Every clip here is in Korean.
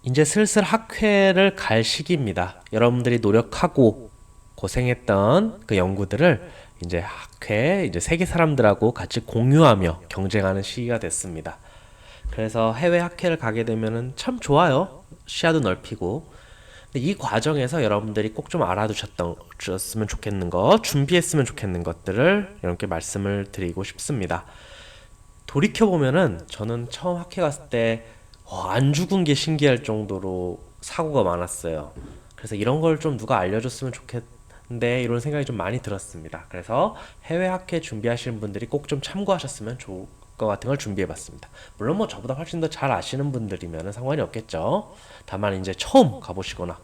이제 슬슬 학회를 갈 시기입니다. 여러분들이 노력하고 고생했던 그 연구들을 이제 학회, 이제 세계 사람들하고 같이 공유하며 경쟁하는 시기가 됐습니다. 그래서 해외 학회를 가게 되면은 참 좋아요. 시야도 넓히고. 근데 이 과정에서 여러분들이 꼭 좀 알아두셨으면 좋겠는 거, 준비했으면 좋겠는 것들을 이렇게 말씀을 드리고 싶습니다. 돌이켜보면은 저는 처음 학회 갔을 때 안 죽은 게 신기할 정도로 사고가 많았어요. 그래서 이런 걸 좀 누가 알려줬으면 좋겠는데 이런 생각이 좀 많이 들었습니다. 그래서 해외 학회 준비하시는 분들이 꼭 좀 참고하셨으면 좋을 것 같은 걸 준비해봤습니다. 물론 뭐 저보다 훨씬 더 잘 아시는 분들이면 상관이 없겠죠. 다만 이제 처음 가보시거나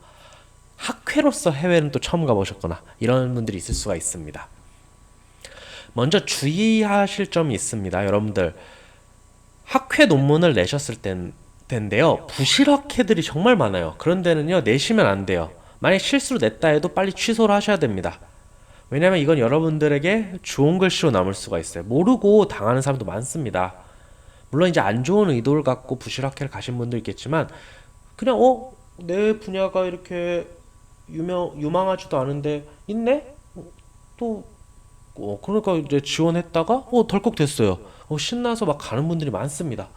학회로서 해외는 또 처음 가보셨거나 이런 분들이 있을 수가 있습니다. 먼저 주의하실 점이 있습니다. 여러분들 학회 논문을 내셨을 텐데요. 부실 학회들이 정말 많아요. 그런 데는요, 내시면 안 돼요. 만약 실수로 냈다 해도 빨리 취소를 하셔야 됩니다. 왜냐면 이건 여러분들에게 좋은 글씨로 남을 수가 있어요. 모르고 당하는 사람도 많습니다. 물론 이제 안 좋은 의도를 갖고 부실 학회를 가신 분도 있겠지만 그냥 내 분야가 이렇게 유망하지도 않은데 있네? 또 그러니까 이제 지원했다가 덜컥 됐어요. 신나서 막 가는 분들이 많습니다.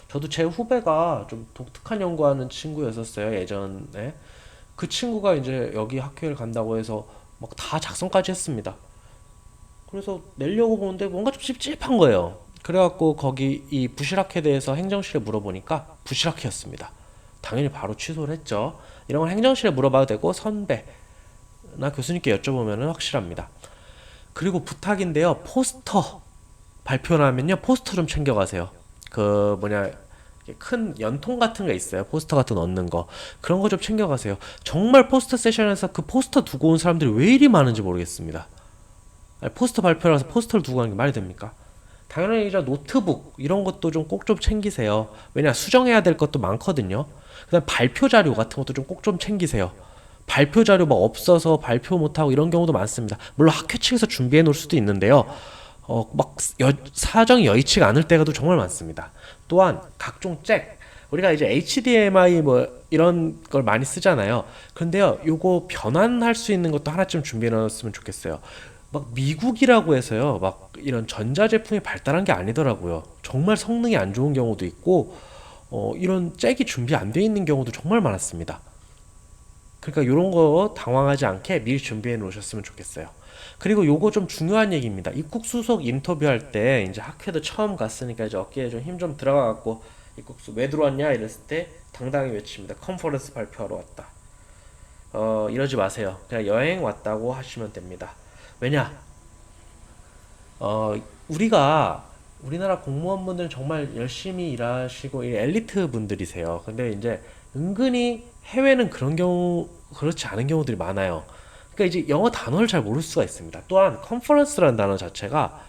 저도 제 후배가 좀 독특한 연구하는 친구였었어요, 예전에. 그 친구가 이제 여기 학회를 간다고 해서 막 다 작성까지 했습니다. 그래서 내려고 보는데 뭔가 좀 찝찝한 거예요. 그래갖고 거기 이 부실학회에 대해서 행정실에 물어보니까 부실학회였습니다. 당연히 바로 취소를 했죠. 이런 건 행정실에 물어봐도 되고 선배나 교수님께 여쭤보면 확실합니다. 그리고 부탁인데요. 포스터 발표하면요. 포스터 좀 챙겨가세요. 그 뭐냐 큰 연통 같은 게 있어요. 포스터 같은 거 얻는 거. 그런 거 좀 챙겨가세요. 정말 포스터 세션에서 그 포스터 두고 온 사람들이 왜 이리 많은지 모르겠습니다. 아니, 포스터 발표라서 포스터를 두고 가는 게 말이 됩니까? 당연히 이제 노트북 이런 것도 좀 꼭 좀 챙기세요. 왜냐 수정해야 될 것도 많거든요. 그다음 발표 자료 같은 것도 좀 꼭 좀 챙기세요. 발표 자료 막 없어서 발표 못하고 이런 경우도 많습니다. 물론 학회 측에서 준비해 놓을 수도 있는데요. 사정이 여의치가 않을 때가 정말 많습니다. 또한 각종 잭 우리가 이제 HDMI 뭐 이런 걸 많이 쓰잖아요. 그런데요, 요거 변환할 수 있는 것도 하나쯤 준비해 놨으면 좋겠어요. 막 미국이라고 해서요, 막 이런 전자제품이 발달한 게 아니더라고요. 정말 성능이 안 좋은 경우도 있고, 이런 잭이 준비 안 돼 있는 경우도 정말 많았습니다. 그러니까 이런 거 당황하지 않게 미리 준비해 놓으셨으면 좋겠어요. 그리고 요거 좀 중요한 얘기입니다. 입국 수속 인터뷰할 때 이제 학회도 처음 갔으니까 이제 어깨에 좀 힘 좀 들어가 갖고 입국수 왜 들어왔냐 이랬을 때 당당히 외칩니다. 컨퍼런스 발표하러 왔다. 이러지 마세요. 그냥 여행 왔다고 하시면 됩니다. 왜냐? 우리가 우리나라 공무원분들은 정말 열심히 일하시고 엘리트 분들이세요. 근데 이제 은근히 해외는 그런 경우 그렇지 않은 경우들이 많아요. 그러니까 이제 영어 단어를 잘 모를 수가 있습니다. 또한 컨퍼런스라는 단어 자체가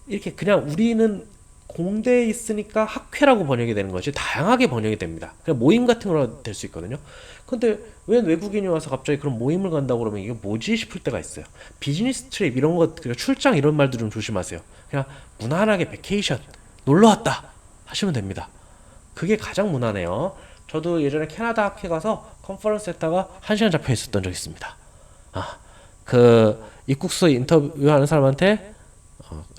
이렇게 그냥 우리는 공대에 있으니까 학회라고 번역이 되는 거지 다양하게 번역이 됩니다. 그냥 모임 같은 거로 될 수 있거든요. 근데 왜 외국인이 와서 갑자기 그런 모임을 간다고 그러면 이게 뭐지 싶을 때가 있어요. 비즈니스 트립 이런 것, 출장 이런 말도 좀 조심하세요. 그냥 무난하게 베케이션 놀러 왔다 하시면 됩니다. 그게 가장 무난해요. 저도 예전에 캐나다 학회 가서 컨퍼런스 했다가 1시간 잡혀 있었던 적 있습니다. 그 입국서 인터뷰하는 사람한테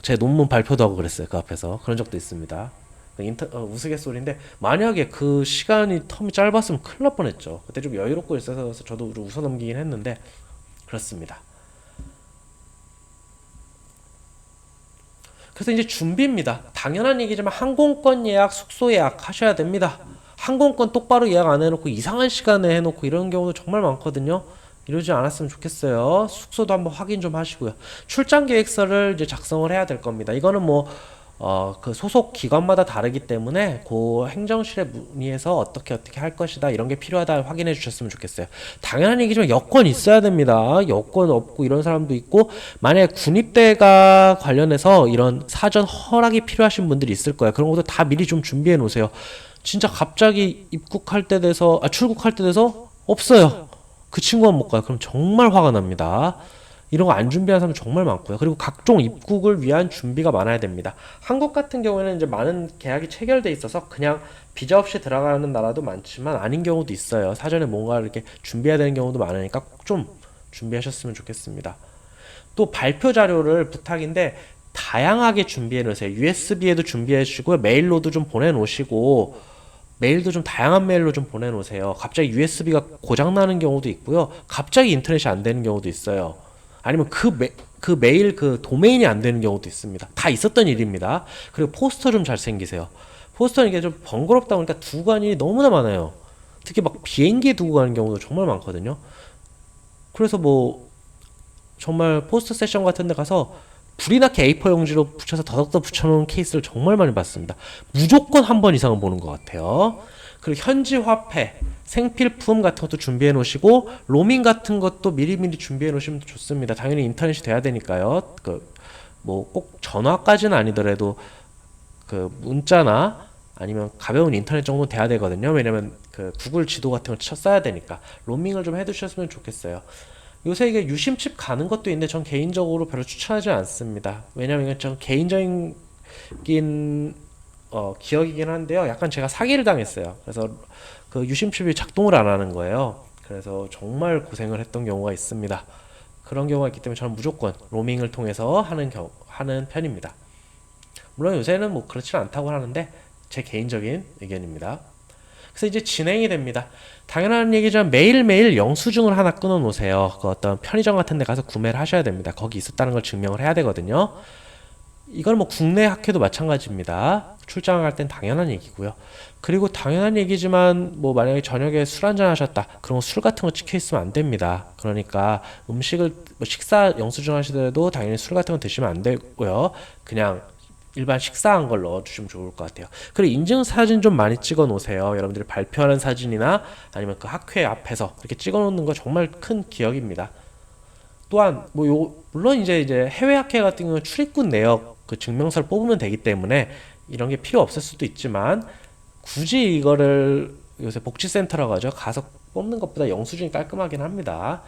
제 논문 발표도 하고 그랬어요. 그 앞에서 그런 적도 있습니다. 우스갯소리인데 만약에 그 시간이 텀이 짧았으면 큰일 날 뻔했죠. 그때 좀 여유롭고 있어서 저도 좀 웃어넘기긴 했는데 그렇습니다. 그래서 이제 준비입니다. 당연한 얘기지만 항공권 예약, 숙소 예약 하셔야 됩니다. 항공권 똑바로 예약 안 해놓고 이상한 시간에 해놓고 이런 경우도 정말 많거든요. 이러지 않았으면 좋겠어요. 숙소도 한번 확인 좀 하시고요. 출장 계획서를 이제 작성을 해야 될 겁니다. 이거는 그 소속 기관마다 다르기 때문에 그 행정실에 문의해서 어떻게 할 것이다 이런 게 필요하다 확인해 주셨으면 좋겠어요. 당연한 얘기지만 여권 있어야 됩니다. 여권 없고 이런 사람도 있고 만약에 군입대가 관련해서 이런 사전 허락이 필요하신 분들이 있을 거예요. 그런 것도 다 미리 좀 준비해 놓으세요. 진짜 갑자기 출국할 때 돼서 없어요. 그 친구만 못 가요. 그럼 정말 화가 납니다. 이런 거 안 준비한 사람 정말 많고요. 그리고 각종 입국을 위한 준비가 많아야 됩니다. 한국 같은 경우에는 이제 많은 계약이 체결돼 있어서 그냥 비자 없이 들어가는 나라도 많지만 아닌 경우도 있어요. 사전에 뭔가 이렇게 준비해야 되는 경우도 많으니까 꼭 좀 준비하셨으면 좋겠습니다. 또 발표 자료를 부탁인데 다양하게 준비해 놓으세요. USB에도 준비해 주시고요. 메일로도 좀 보내 놓으시고 메일도 좀 다양한 메일로 좀 보내 놓으세요. 갑자기 USB가 고장 나는 경우도 있고요. 갑자기 인터넷이 안 되는 경우도 있어요. 아니면 그 메일 그 도메인이 안 되는 경우도 있습니다. 다 있었던 일입니다. 그리고 포스터 좀 잘 챙기세요. 포스터는 이게 좀 번거롭다 보니까 두고 가는 일이 너무나 많아요. 특히 막 비행기에 두고 가는 경우도 정말 많거든요. 그래서 뭐 정말 포스터 세션 같은 데 가서 불이 나게 A4 용지로 붙여서 더덕더 붙여놓은 케이스를 정말 많이 봤습니다. 무조건 한 번 이상은 보는 것 같아요. 그리고 현지 화폐, 생필품 같은 것도 준비해 놓으시고 로밍 같은 것도 미리미리 준비해 놓으시면 좋습니다. 당연히 인터넷이 돼야 되니까요. 그 뭐 꼭 전화까지는 아니더라도 그 문자나 아니면 가벼운 인터넷 정도는 돼야 되거든요. 왜냐면 그 구글 지도 같은 걸 써야 되니까 로밍을 좀 해두셨으면 좋겠어요. 요새 이게 유심칩 가는 것도 있는데 전 개인적으로 별로 추천하지 않습니다. 왜냐면 이건 좀 개인적인 기억이긴 한데요. 약간 제가 사기를 당했어요. 그래서 그 유심칩이 작동을 안 하는 거예요. 그래서 정말 고생을 했던 경우가 있습니다. 그런 경우가 있기 때문에 저는 무조건 로밍을 통해서 하는 편입니다. 물론 요새는 뭐 그렇지는 않다고 하는데 제 개인적인 의견입니다. 그래서 이제 진행이 됩니다. 당연한 얘기지만 매일매일 영수증을 하나 끊어 놓으세요. 그 어떤 편의점 같은 데 가서 구매를 하셔야 됩니다. 거기 있었다는 걸 증명을 해야 되거든요. 이건 뭐 국내 학회도 마찬가지입니다. 출장을 갈 땐 당연한 얘기고요. 그리고 당연한 얘기지만 뭐 만약에 저녁에 술 한잔 하셨다. 그럼 술 같은 거 찍혀 있으면 안 됩니다. 그러니까 음식을 뭐 식사 영수증 하시더라도 당연히 술 같은 거 드시면 안 되고요. 그냥 일반 식사한 걸 넣어주시면 좋을 것 같아요. 그리고 인증사진 좀 많이 찍어 놓으세요. 여러분들이 발표하는 사진이나 아니면 그 학회 앞에서 이렇게 찍어 놓는 거 정말 큰 기억입니다. 또한 물론 이제 해외 학회 같은 경우는 출입국 내역 그 증명서를 뽑으면 되기 때문에 이런 게 필요 없을 수도 있지만 굳이 이거를 요새 복지센터라고 하죠. 가서 뽑는 것보다 영수증이 깔끔하긴 합니다.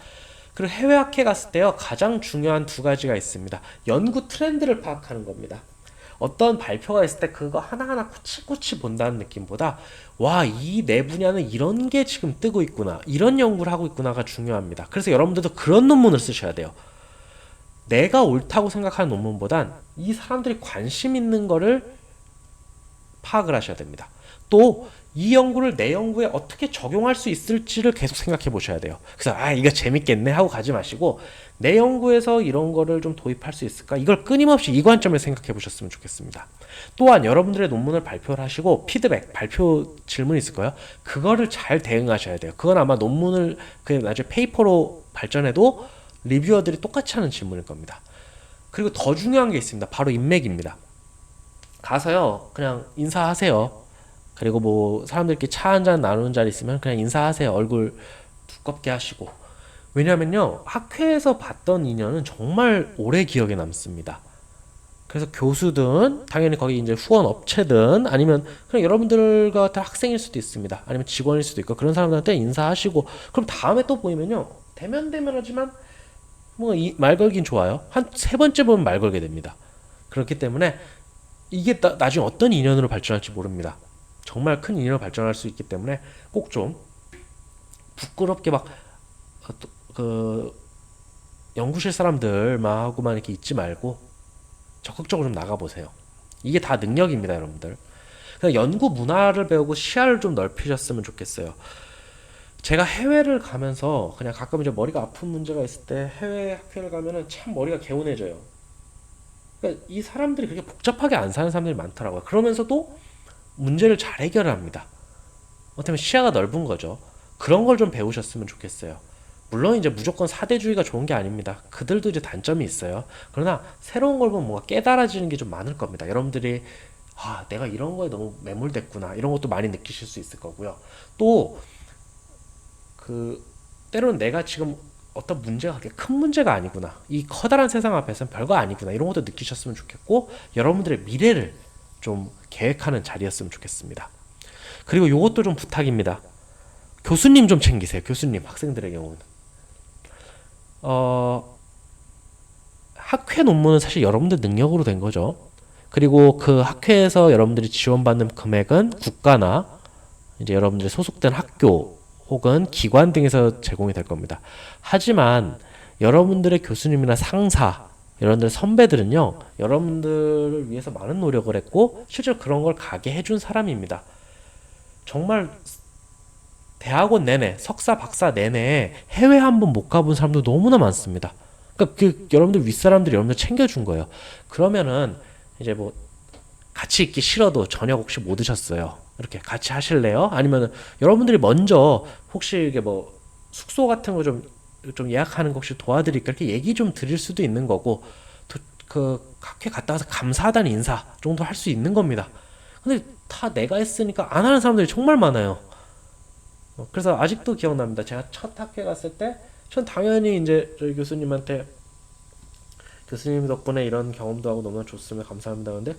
그리고 해외 학회 갔을 때요. 가장 중요한 두 가지가 있습니다. 연구 트렌드를 파악하는 겁니다. 어떤 발표가 있을 때 그거 하나하나 코치코치 본다는 느낌보다 와, 이 내 분야는 이런 게 지금 뜨고 있구나. 이런 연구를 하고 있구나가 중요합니다. 그래서 여러분들도 그런 논문을 쓰셔야 돼요. 내가 옳다고 생각하는 논문보단 이 사람들이 관심 있는 거를 파악을 하셔야 됩니다. 또 이 연구를 내 연구에 어떻게 적용할 수 있을지를 계속 생각해 보셔야 돼요. 그래서 이거 재밌겠네 하고 가지 마시고 내 연구에서 이런 거를 좀 도입할 수 있을까? 이걸 끊임없이 이 관점에서 생각해 보셨으면 좋겠습니다. 또한 여러분들의 논문을 발표를 하시고 피드백, 발표 질문이 있을 거예요. 그거를 잘 대응하셔야 돼요. 그건 아마 논문을 나중에 페이퍼로 발전해도 리뷰어들이 똑같이 하는 질문일 겁니다. 그리고 더 중요한 게 있습니다. 바로 인맥입니다. 가서요, 그냥 인사하세요. 그리고 뭐 사람들끼리 차 한잔 나누는 자리 있으면 그냥 인사하세요. 얼굴 두껍게 하시고. 왜냐면요, 학회에서 봤던 인연은 정말 오래 기억에 남습니다. 그래서 교수든 당연히 거기 이제 후원 업체든 아니면 그냥 여러분들과 같은 학생일 수도 있습니다. 아니면 직원일 수도 있고 그런 사람들한테 인사하시고 그럼 다음에 또 보이면요, 대면대면하지만 뭐 말 걸긴 좋아요. 한 세 번째 보면 말 걸게 됩니다. 그렇기 때문에 이게 나중에 어떤 인연으로 발전할지 모릅니다. 정말 큰 인연으로 발전할 수 있기 때문에 꼭 좀 부끄럽게 막 그 연구실 사람들만 하고만 이렇게 있지 말고 적극적으로 좀 나가보세요. 이게 다 능력입니다, 여러분들. 그냥 연구 문화를 배우고 시야를 좀 넓히셨으면 좋겠어요. 제가 해외를 가면서 그냥 가끔 이제 머리가 아픈 문제가 있을 때 해외 학회를 가면은 참 머리가 개운해져요. 그러니까 이 사람들이 그렇게 복잡하게 안 사는 사람들이 많더라고요. 그러면서도 문제를 잘 해결합니다. 어떻게 보면 시야가 넓은 거죠. 그런 걸 좀 배우셨으면 좋겠어요. 물론 이제 무조건 사대주의가 좋은 게 아닙니다. 그들도 이제 단점이 있어요. 그러나 새로운 걸 보면 뭔가 깨달아지는 게 좀 많을 겁니다. 여러분들이 내가 이런 거에 너무 매몰됐구나 이런 것도 많이 느끼실 수 있을 거고요. 또 때로는 내가 지금 어떤 문제가 그렇게 큰 문제가 아니구나, 이 커다란 세상 앞에서는 별거 아니구나 이런 것도 느끼셨으면 좋겠고 여러분들의 미래를 좀 계획하는 자리였으면 좋겠습니다. 그리고 요것도 좀 부탁입니다. 교수님 좀 챙기세요. 교수님, 학생들의 경우는 학회 논문은 사실 여러분들 능력으로 된 거죠. 그리고 그 학회에서 여러분들이 지원받는 금액은 국가나 이제 여러분들이 소속된 학교 혹은 기관 등에서 제공이 될 겁니다. 하지만 여러분들의 교수님이나 상사, 여러분들 선배들은요, 여러분들을 위해서 많은 노력을 했고 실제로 그런 걸 가게 해준 사람입니다. 정말 대학원 내내, 석사, 박사 내내 해외 한 번 못 가본 사람도 너무나 많습니다. 그러니까 그 여러분들 윗사람들이 여러분들 챙겨준 거예요. 그러면은 이제 뭐 같이 있기 싫어도 저녁 혹시 못 드셨어요. 이렇게 같이 하실래요? 아니면 여러분들이 먼저 혹시 이게 뭐 숙소 같은 거 좀 예약하는 거 혹시 도와드릴까 이렇게 얘기 좀 드릴 수도 있는 거고 그 학회 갔다 와서 감사하다는 인사 정도 할 수 있는 겁니다. 근데 다 내가 했으니까 안 하는 사람들이 정말 많아요. 그래서 아직도 기억납니다. 제가 첫 학회 갔을 때 전 당연히 이제 저희 교수님한테 교수님 덕분에 이런 경험도 하고 너무나 좋습니다. 감사합니다. 근데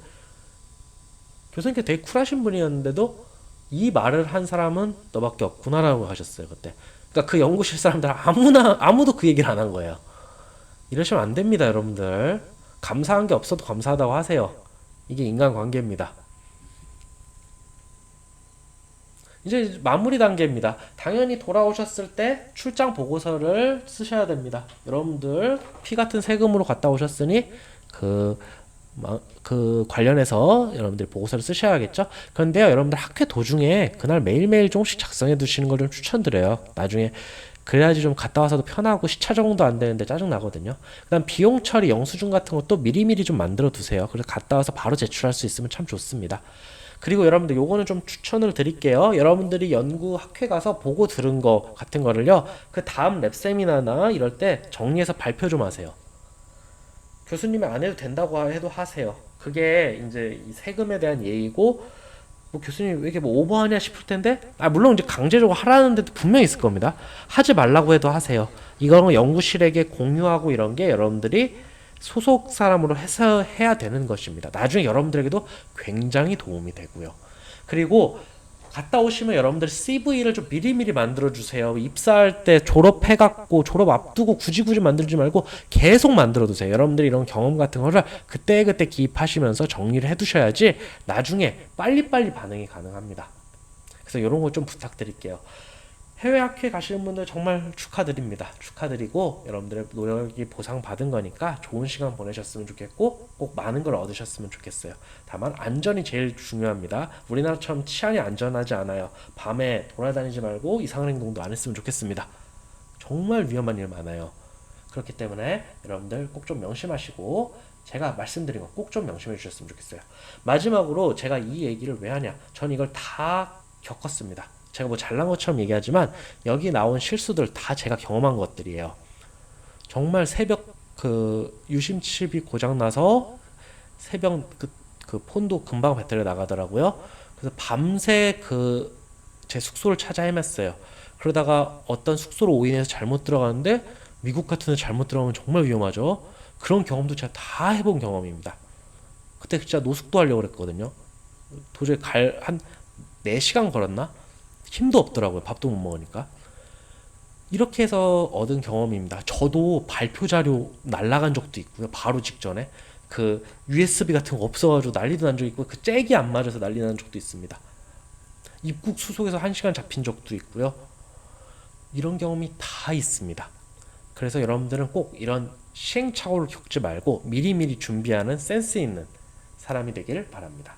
교수님께 되게 쿨하신 분이었는데도 이 말을 한 사람은 너밖에 없구나라고 하셨어요. 그때. 그러니까 그 연구실 사람들 아무도 그 얘기를 안 한 거예요. 이러시면 안 됩니다, 여러분들. 감사한 게 없어도 감사하다고 하세요. 이게 인간관계입니다. 이제 마무리 단계입니다. 당연히 돌아오셨을 때 출장 보고서를 쓰셔야 됩니다. 여러분들 피 같은 세금으로 갔다 오셨으니 그 관련해서 여러분들 보고서를 쓰셔야겠죠. 그런데요, 여러분들 학회 도중에 그날 매일매일 조금씩 작성해 두시는 걸 좀 추천드려요. 나중에 그래야지 좀 갔다 와서도 편하고 시차 적응도 안 되는데 짜증 나거든요. 그다음 비용 처리 영수증 같은 것도 미리미리 좀 만들어 두세요. 그래서 갔다 와서 바로 제출할 수 있으면 참 좋습니다. 그리고 여러분들 요거는 좀 추천을 드릴게요. 여러분들이 연구 학회 가서 보고 들은 거 같은 거를요, 그 다음 랩 세미나나 이럴 때 정리해서 발표 좀 하세요. 교수님이 안 해도 된다고 해도 하세요. 그게 이제 이 세금에 대한 예의고, 뭐 교수님 왜 이렇게 뭐 오버하냐 싶을 텐데, 물론 이제 강제적으로 하라는 데도 분명히 있을 겁니다. 하지 말라고 해도 하세요. 이거는 연구실에게 공유하고 이런 게 여러분들이 소속 사람으로 해서 해야 되는 것입니다. 나중에 여러분들에게도 굉장히 도움이 되고요. 그리고 갔다 오시면 여러분들 CV를 좀 미리미리 만들어 주세요. 입사할 때 졸업해갖고 졸업 앞두고 굳이 만들지 말고 계속 만들어 두세요. 여러분들이 이런 경험 같은 거를 그때그때 기입하시면서 정리를 해두셔야지 나중에 빨리빨리 반응이 가능합니다. 그래서 이런 거 좀 부탁드릴게요. 해외 학회 가시는 분들 정말 축하드립니다. 축하드리고 여러분들의 노력이 보상받은 거니까 좋은 시간 보내셨으면 좋겠고 꼭 많은 걸 얻으셨으면 좋겠어요. 다만 안전이 제일 중요합니다. 우리나라처럼 치안이 안전하지 않아요. 밤에 돌아다니지 말고 이상한 행동도 안 했으면 좋겠습니다. 정말 위험한 일 많아요. 그렇기 때문에 여러분들 꼭 좀 명심하시고 제가 말씀드린 거 꼭 좀 명심해 주셨으면 좋겠어요. 마지막으로 제가 이 얘기를 왜 하냐? 전 이걸 다 겪었습니다. 제가 뭐 잘난 것처럼 얘기하지만 여기 나온 실수들 다 제가 경험한 것들이에요. 정말 새벽 그 유심칩이 고장 나서 새벽 그 폰도 금방 배터리 나가더라고요. 그래서 밤새 제 숙소를 찾아 헤맸어요. 그러다가 어떤 숙소로 오인해서 잘못 들어가는데 미국 같은 데 잘못 들어가면 정말 위험하죠. 그런 경험도 제가 다 해본 경험입니다. 그때 진짜 노숙도 하려고 그랬거든요. 도저히 한 4시간 걸었나? 힘도 없더라고요. 밥도 못 먹으니까. 이렇게 해서 얻은 경험입니다. 저도 발표 자료 날라간 적도 있고요. 바로 직전에 그 USB 같은 거 없어가지고 난리도 난 적 있고 그 잭이 안 맞아서 난리 난 적도 있습니다. 입국 수속에서 1시간 잡힌 적도 있고요. 이런 경험이 다 있습니다. 그래서 여러분들은 꼭 이런 시행착오를 겪지 말고 미리미리 준비하는 센스 있는 사람이 되길 바랍니다.